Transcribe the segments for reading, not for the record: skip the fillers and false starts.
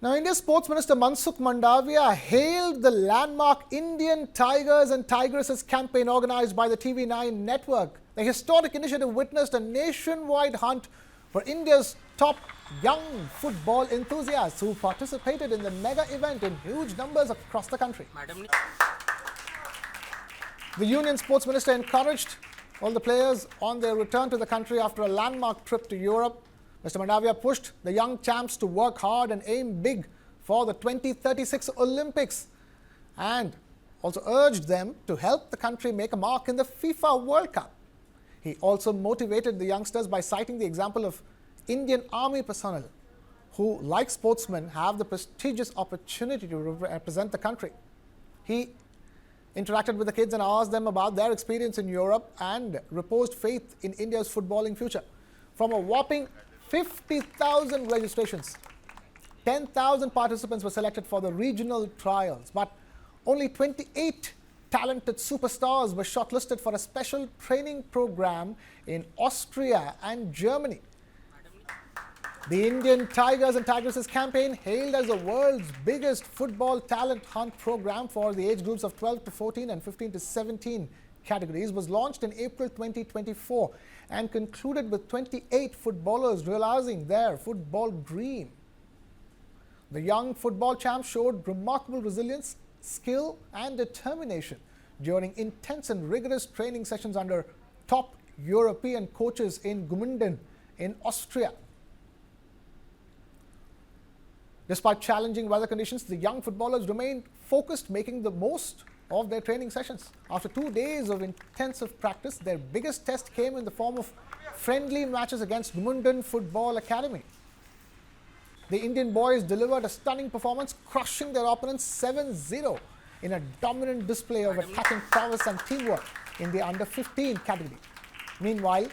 Now, India's Sports Minister Mansukh Mandavia hailed the landmark Indian Tigers and Tigresses campaign organized by the TV9 network. The historic initiative witnessed a nationwide hunt for India's top young football enthusiasts who participated in the mega event in huge numbers across the country. The Union Sports Minister encouraged all the players on their return to the country after a landmark trip to Europe. Mr. Mandavia pushed the young champs to work hard and aim big for the 2036 Olympics and also urged them to help the country make a mark in the FIFA World Cup. He also motivated the youngsters by citing the example of Indian Army personnel who, like sportsmen, have the prestigious opportunity to represent the country. He interacted with the kids and asked them about their experience in Europe and reposed faith in India's footballing future. From a whopping 50,000 registrations, 10,000 participants were selected for the regional trials, but only 28 talented superstars were shortlisted for a special training program in Austria and Germany. The Indian Tigers and Tigresses campaign, hailed as the world's biggest football talent hunt program for the age groups of 12 to 14 and 15 to 17 categories, was launched in April 2024 and concluded with 28 footballers realizing their football dream. The young football champs showed remarkable resilience, skill and determination during intense and rigorous training sessions under top European coaches in Gmunden in Austria. Despite challenging weather conditions, the young footballers remained focused, making the most of their training sessions. After 2 days of intensive practice, their biggest test came in the form of friendly matches against Gmunden Football Academy. The Indian boys delivered a stunning performance, crushing their opponents 7-0 in a dominant display of attacking prowess and teamwork in the under-15 category. Meanwhile,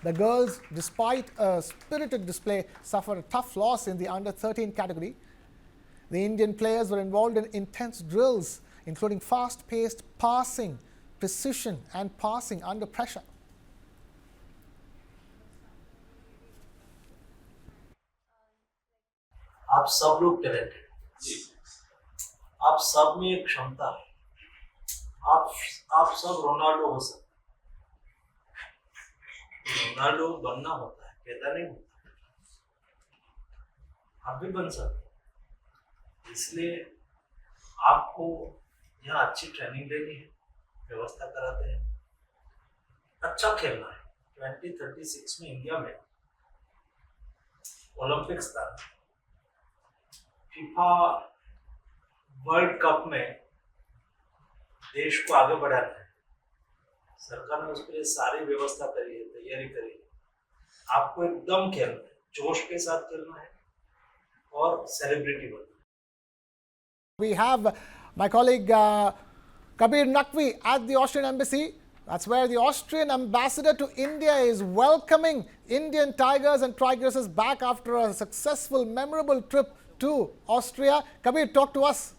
the girls, despite a spirited display, suffered a tough loss in the under-13 category. The Indian players were involved in intense drills, including fast-paced passing, precision and passing under pressure. आप सब लोग talented, आप सब में एक क्षमता है, आप सब रोनाल्डो हो सकते, रोनाल्डो बनना होता है, पैदा नहीं होता, आप भी बन सकते, इसलिए आपको यहाँ अच्छी ट्रेनिंग लेनी है, व्यवस्था कराते हैं, अच्छा खेलना है। 2036 में इंडिया में ओलंपिक्स था, फीफा वर्ल्ड कप में देश को आगे बढ़ाना है, सरकार ने उसके लिए सारी व्यवस्था करी है, तैयारी करी है। आपको एकदम खेलना है, जोश के साथ खेलना है और सेलिब्रिटी बनना है। We have my colleague Kabir Naqvi at the Austrian Embassy. That's where the Austrian Ambassador to India is welcoming Indian Tigers and Tigresses back after a successful, memorable trip to Austria. Kabir, talk to us.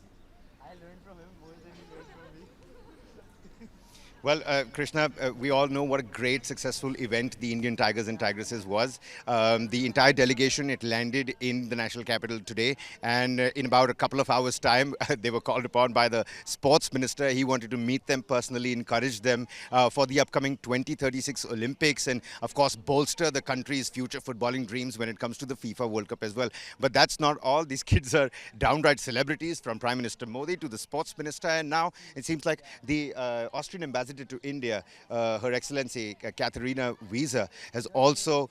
Well, Krishna, we all know what a great, successful event the Indian Tigers and Tigresses was. The entire delegation, it landed in the national capital today, and in about a couple of hours' time, they were called upon by the sports minister. He wanted to meet them personally, encourage them for the upcoming 2036 Olympics, and of course bolster the country's future footballing dreams when it comes to the FIFA World Cup as well. But that's not all. These kids are downright celebrities, from Prime Minister Modi to the sports minister, and now it seems like the Austrian Ambassador to India, Her Excellency Katharina Wieser, has also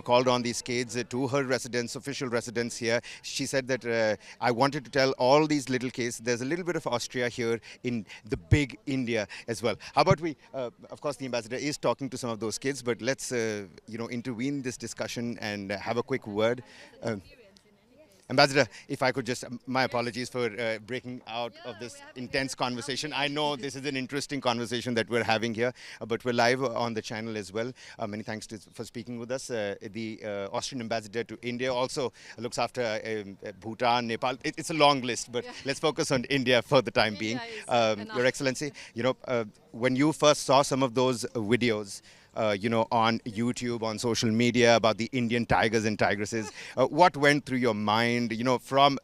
called on these kids to her residence, official residence here. She said that I wanted to tell all these little kids there's a little bit of Austria here in the big India as well. How about we, of course the ambassador is talking to some of those kids, but let's intervene this discussion and have a quick word. Ambassador, if I could just, my apologies for breaking out of this intense conversation. I know this is an interesting conversation that we're having here, but we're live on the channel as well. Many thanks for speaking with us. The Austrian Ambassador to India also looks after Bhutan, Nepal. It's a long list, but let's focus on India for the time being. Your Excellency, when you first saw some of those videos, on YouTube, on social media about the Indian Tigers and Tigresses. What went through your mind, from,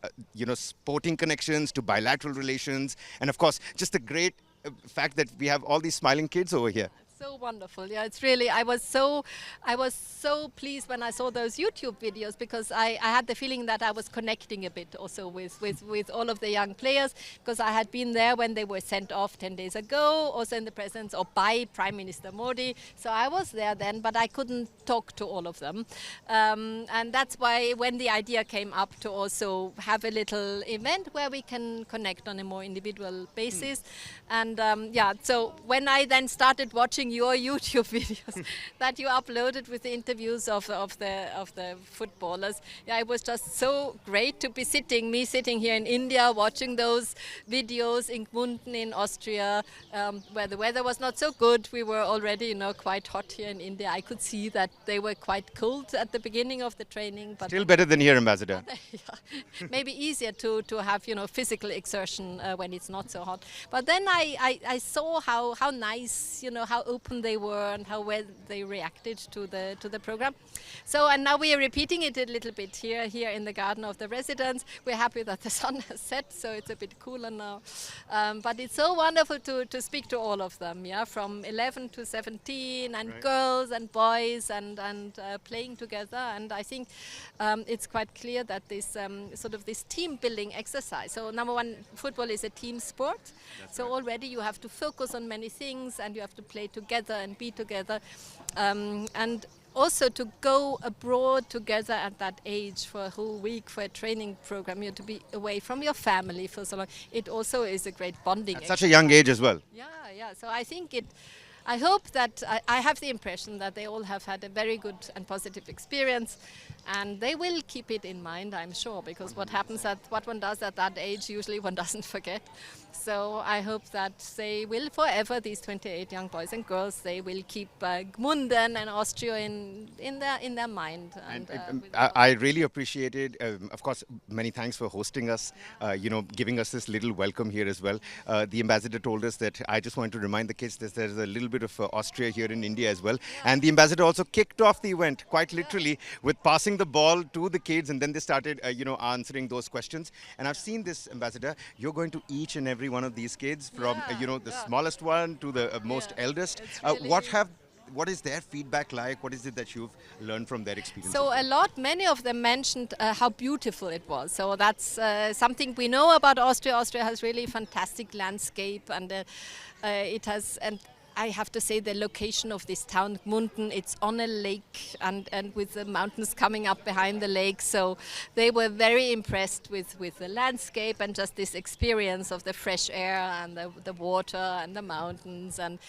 sporting connections to bilateral relations, and of course, just the great fact that we have all these smiling kids over here. So wonderful. Yeah, it's really, I was so pleased when I saw those YouTube videos, because I had the feeling that I was connecting a bit also with all of the young players, because I had been there when they were sent off 10 days ago, also in the presence or by Prime Minister Modi. So I was there then, but I couldn't talk to all of them. And that's why when the idea came up to also have a little event where we can connect on a more individual basis. And so when I then started watching your YouTube videos that you uploaded with the interviews of the footballers, it was just so great to be sitting here in India watching those videos in Gmunden in Austria, where the weather was not so good. We were already quite hot here in India. I could see that they were quite cold at the beginning of the training, but still better than here, Ambassador. Maybe easier to have physical exertion when it's not so hot. But then I saw how nice, how open they were and how well they reacted to the program. So, and now we are repeating it a little bit here in the garden of the residence. We're happy that the sun has set, so it's a bit cooler now. But it's so wonderful to speak to all of them, from 11 to 17, and right. Girls and boys and playing together. And I think it's quite clear that this sort of this team building exercise. So number one, football is a team sport. That's so right. already you have to focus on many things, and you have to play together and be together. And also to go abroad together at that age for a whole week for a training program, you have to be away from your family for so long. It also is a great bonding. At such a young age as well. Yeah. So I think I hope that I have the impression that they all have had a very good and positive experience, and they will keep it in mind, I'm sure, because what one does at that age, usually one doesn't forget. So I hope that they will forever, these 28 young boys and girls, they will keep Gmunden and Austria in their mind. I really appreciate it. Of course, many thanks for hosting us, giving us this little welcome here as well. The ambassador told us that I just want to remind the kids that there's a little bit of Austria here in India as well. And the ambassador also kicked off the event quite literally with passing the ball to the kids, and then they started, answering those questions. And I've seen this, ambassador, you're going to each and every one of these kids from, the smallest one to the most eldest. What is their feedback like? What is it that you've learned from their experience? So many of them mentioned how beautiful it was. So that's something we know about Austria. Austria has really fantastic landscape, and it has, and I have to say the location of this town, Gmunden, it's on a lake and with the mountains coming up behind the lake. So they were very impressed with the landscape and just this experience of the fresh air and the water and the mountains. And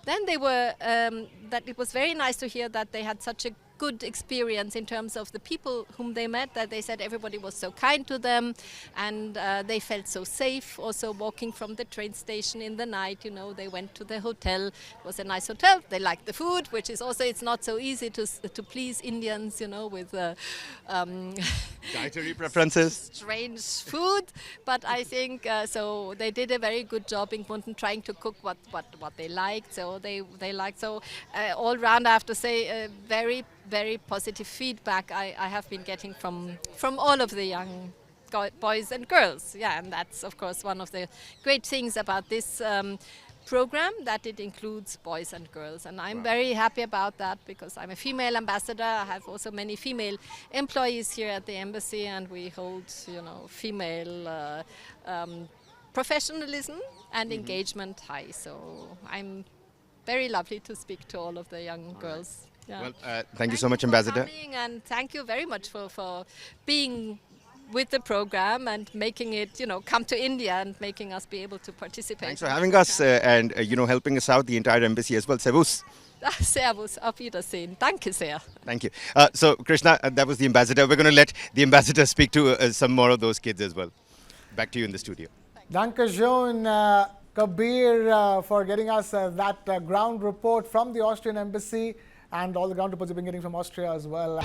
then they were, that it was very nice to hear that they had such a good experience in terms of the people whom they met, that they said everybody was so kind to them, and they felt so safe also walking from the train station in the night. They went to the hotel. It was a nice hotel. They liked the food, which is also, it's not so easy to please Indians, with dietary preferences, strange food. But I think so they did a very good job in Gmunden trying to cook what they liked. So they liked. So all round, I have to say, very very positive feedback I have been getting from all of the young boys and girls. And that's of course one of the great things about this program, that it includes boys and girls, and I'm very happy about that, because I'm a female ambassador. I have also many female employees here at the embassy, and we hold female professionalism and engagement high. So I'm very lovely to speak to all of the young girls. Well, thank you so much, Ambassador. And thank you very much for being with the program and making it, come to India and making us be able to participate. Thanks for having us and, helping us out, the entire embassy as well. Servus. Servus, auf Wiedersehen. Danke sehr. Thank you. So, Krishna, that was the ambassador. We're going to let the ambassador speak to some more of those kids as well. Back to you in the studio. Danke schön, Kabir, for getting us that ground report from the Austrian embassy, and all the ground reports you've been getting from Austria as well.